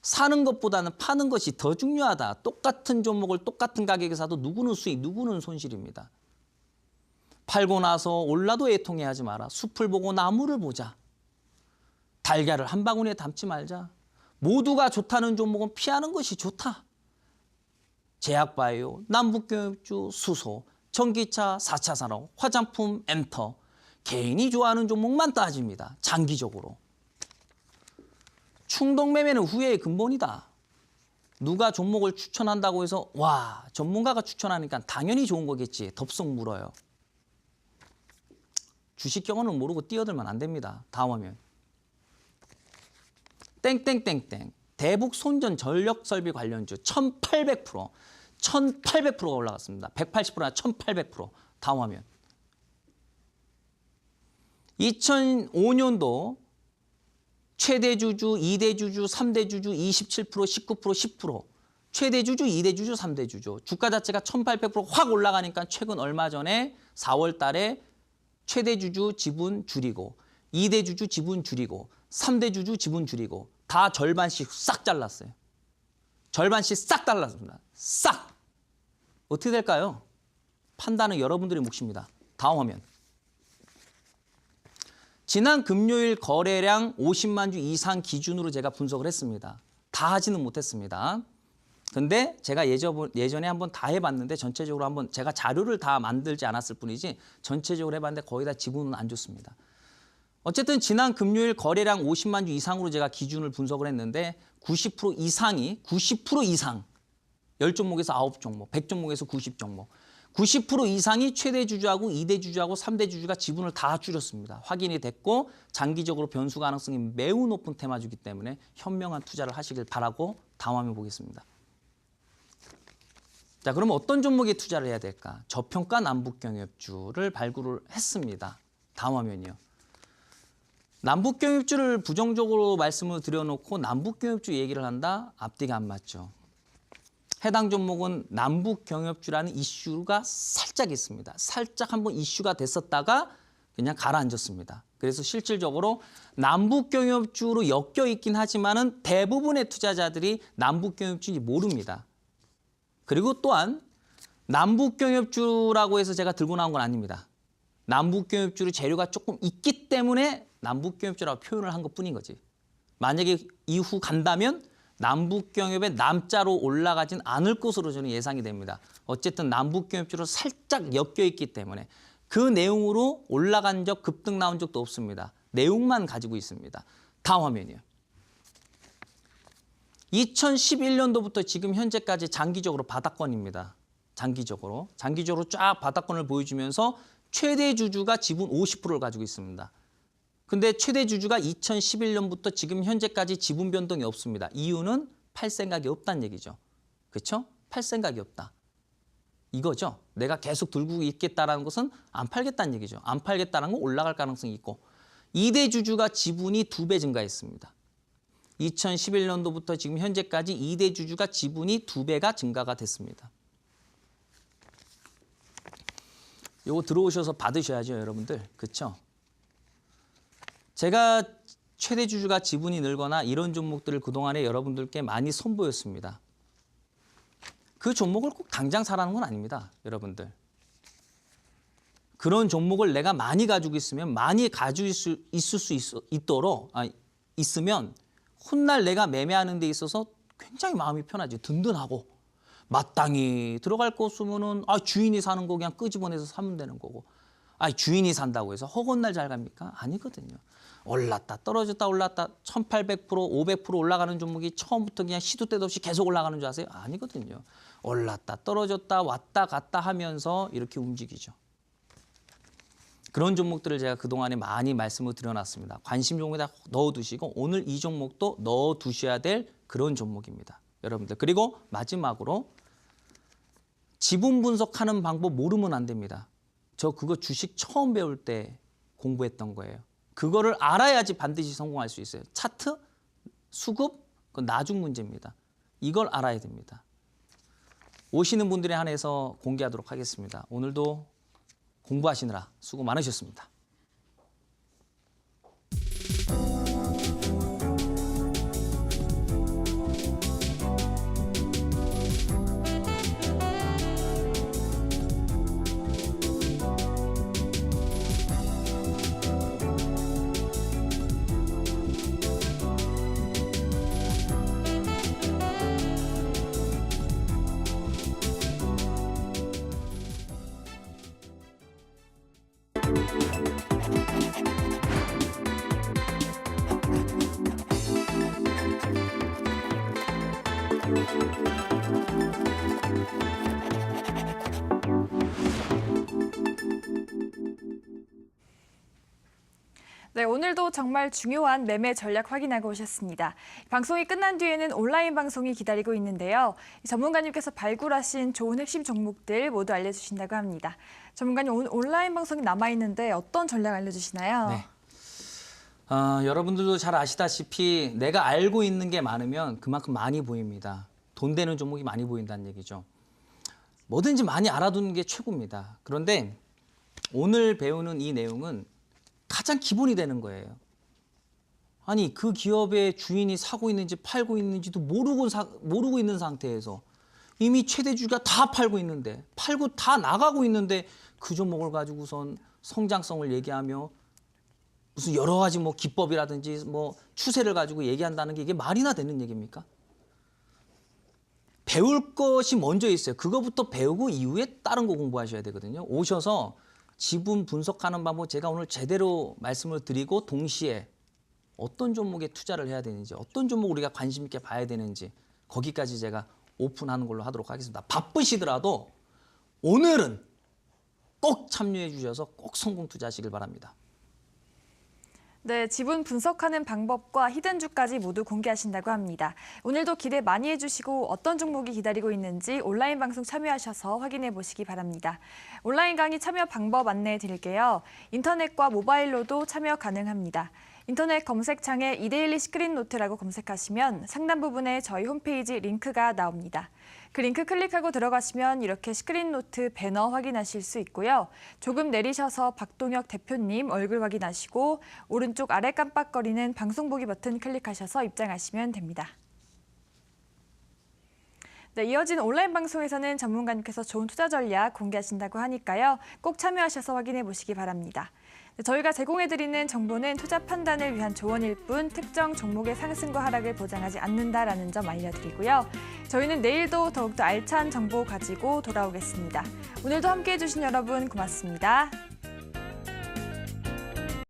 사는 것보다는 파는 것이 더 중요하다. 똑같은 종목을 똑같은 가격에 사도 누구는 수익, 누구는 손실입니다. 팔고 나서 올라도 애통해하지 마라. 숲을 보고 나무를 보자. 달걀을 한 바구니에 담지 말자. 모두가 좋다는 종목은 피하는 것이 좋다. 제약바이오, 남북경협주, 수소, 전기차, 4차 산업, 화장품, 엔터. 개인이 좋아하는 종목만 따집니다. 장기적으로. 충동매매는 후회의 근본이다. 누가 종목을 추천한다고 해서 와, 전문가가 추천하니까 당연히 좋은 거겠지. 덥석 물어요. 주식 경험을 모르고 뛰어들면 안 됩니다. 다음 화면. 땡땡땡땡. 대북 손전 전력 설비 관련주 1800%. 1800%가 올라갔습니다. 180%나 1800%. 다음 화면. 2005년도 최대 주주, 2대 주주, 3대 주주 27%, 19%, 10%. 최대 주주, 2대 주주, 3대 주주. 주가 자체가 1800%확 올라가니까 최근 얼마 전에 4월 달에 최대 주주 지분 줄이고 2대 주주 지분 줄이고 3대 주주 지분 줄이고 다 절반씩 싹 잘랐어요. 절반씩 싹 잘랐습니다. 싹! 어떻게 될까요? 판단은 여러분들의 몫입니다. 다음 화면. 지난 금요일 거래량 50만 주 이상 기준으로 제가 분석을 했습니다. 다 하지는 못했습니다. 근데 제가 예전에 한번 다 해봤는데 전체적으로 한번 제가 자료를 다 만들지 않았을 뿐이지 전체적으로 해봤는데 거의 다 지분은 안 좋습니다. 어쨌든 지난 금요일 거래량 50만 주 이상으로 제가 기준을 분석을 했는데 90% 이상이 90% 이상 10종목에서 9종목, 100종목에서 90종목 90% 이상이 최대 주주하고 2대 주주하고 3대 주주가 지분을 다 줄였습니다. 확인이 됐고 장기적으로 변수 가능성이 매우 높은 테마주기 때문에 현명한 투자를 하시길 바라고 다음 화면 보겠습니다. 자, 그럼 어떤 종목에 투자를 해야 될까? 저평가 남북경협주를 발굴을 했습니다. 다음 화면이요. 남북경협주를 부정적으로 말씀을 드려놓고 남북경협주 얘기를 한다? 앞뒤가 안 맞죠. 해당 종목은 남북경협주라는 이슈가 살짝 있습니다. 살짝 한번 이슈가 됐었다가 그냥 가라앉았습니다. 그래서 실질적으로 남북경협주로 엮여 있긴 하지만은 대부분의 투자자들이 남북경협주인지 모릅니다. 그리고 또한 남북경협주라고 해서 제가 들고 나온 건 아닙니다. 남북경협주로 재료가 조금 있기 때문에 남북경협주라고 표현을 한 것뿐인 거지. 만약에 이후 간다면 남북경협의 남자로 올라가진 않을 것으로 저는 예상이 됩니다. 어쨌든 남북경협주로 살짝 엮여 있기 때문에 그 내용으로 올라간 적, 급등 나온 적도 없습니다. 내용만 가지고 있습니다. 다음 화면이요. 2011년도부터 지금 현재까지 장기적으로 바닥권입니다. 장기적으로 쫙 바닥권을 보여주면서 최대 주주가 지분 50%를 가지고 있습니다. 근데 최대 주주가 2011년부터 지금 현재까지 지분 변동이 없습니다. 이유는 팔 생각이 없다는 얘기죠. 그렇죠? 팔 생각이 없다. 이거죠. 내가 계속 들고 있겠다라는 것은 안 팔겠다는 얘기죠. 안 팔겠다는 건 올라갈 가능성이 있고 2대 주주가 지분이 2배 증가했습니다. 2011년도부터 지금 현재까지 2대 주주가 지분이 2배가 증가가 됐습니다. 요거 들어오셔서 받으셔야죠, 여러분들. 그렇죠? 제가 최대 주주가 지분이 늘거나 이런 종목들을 그동안에 여러분들께 많이 선보였습니다. 그 종목을 꼭 당장 사라는 건 아닙니다, 여러분들. 그런 종목을 내가 많이 가지고 있으면 많이 가지고 있으면 훗날 내가 매매하는 데 있어서 굉장히 마음이 편하지. 든든하고 마땅히 들어갈 거 없으면은 주인이 사는 거 그냥 끄집어내서 사면 되는 거고. 주인이 산다고 해서 허건날 잘 갑니까? 아니거든요. 올랐다 떨어졌다 올랐다 1800%, 500% 올라가는 종목이 처음부터 그냥 시도 때도 없이 계속 올라가는 줄 아세요? 아니거든요. 올랐다 떨어졌다 왔다 갔다 하면서 이렇게 움직이죠. 그런 종목들을 제가 그동안에 많이 말씀을 드려놨습니다. 관심 종목에다 넣어두시고 오늘 이 종목도 넣어두셔야 될 그런 종목입니다. 여러분들. 그리고 마지막으로 지분 분석하는 방법 모르면 안 됩니다. 저 그거 주식 처음 배울 때 공부했던 거예요. 그거를 알아야지 반드시 성공할 수 있어요. 차트, 수급, 그건 나중 문제입니다. 이걸 알아야 됩니다. 오시는 분들에 한해서 공개하도록 하겠습니다. 오늘도 공부하시느라 수고 많으셨습니다. 네, 오늘도 정말 중요한 매매 전략 확인하고 오셨습니다. 방송이 끝난 뒤에는 온라인 방송이 기다리고 있는데요. 전문가님께서 발굴하신 좋은 핵심 종목들 모두 알려주신다고 합니다. 전문가님, 오늘 온라인 방송이 남아있는데 어떤 전략 알려주시나요? 네. 여러분들도 잘 아시다시피 내가 알고 있는 게 많으면 그만큼 많이 보입니다. 돈 되는 종목이 많이 보인다는 얘기죠. 뭐든지 많이 알아두는 게 최고입니다. 그런데 오늘 배우는 이 내용은 가장 기본이 되는 거예요. 아니 그 기업의 주인이 사고 있는지 팔고 있는지도 모르고 있는 상태에서 이미 최대 주가 다 팔고 있는데 팔고 다 나가고 있는데 그 종목을 가지고선 성장성을 얘기하며 무슨 여러 가지 뭐 기법이라든지 뭐 추세를 가지고 얘기한다는 게 이게 말이나 되는 얘기입니까? 배울 것이 먼저 있어요. 그거부터 배우고 이후에 다른 거 공부하셔야 되거든요. 오셔서 지분 분석하는 방법 제가 오늘 제대로 말씀을 드리고 동시에 어떤 종목에 투자를 해야 되는지 어떤 종목 우리가 관심 있게 봐야 되는지 거기까지 제가 오픈하는 걸로 하도록 하겠습니다. 바쁘시더라도 오늘은 꼭 참여해 주셔서 꼭 성공 투자하시길 바랍니다. 네, 지분 분석하는 방법과 히든주까지 모두 공개하신다고 합니다. 오늘도 기대 많이 해주시고 어떤 종목이 기다리고 있는지 온라인 방송 참여하셔서 확인해 보시기 바랍니다. 온라인 강의 참여 방법 안내해 드릴게요. 인터넷과 모바일로도 참여 가능합니다. 인터넷 검색창에 이데일리 시크릿노트라고 검색하시면 상단 부분에 저희 홈페이지 링크가 나옵니다. 그 링크 클릭하고 들어가시면 이렇게 시크릿노트 배너 확인하실 수 있고요. 조금 내리셔서 박동혁 대표님 얼굴 확인하시고 오른쪽 아래 깜빡거리는 방송 보기 버튼 클릭하셔서 입장하시면 됩니다. 네, 이어진 온라인 방송에서는 전문가님께서 좋은 투자 전략 공개하신다고 하니까요. 꼭 참여하셔서 확인해 보시기 바랍니다. 네, 저희가 제공해드리는 정보는 투자 판단을 위한 조언일 뿐 특정 종목의 상승과 하락을 보장하지 않는다라는 점 알려드리고요. 저희는 내일도 더욱더 알찬 정보 가지고 돌아오겠습니다. 오늘도 함께해 주신 여러분 고맙습니다.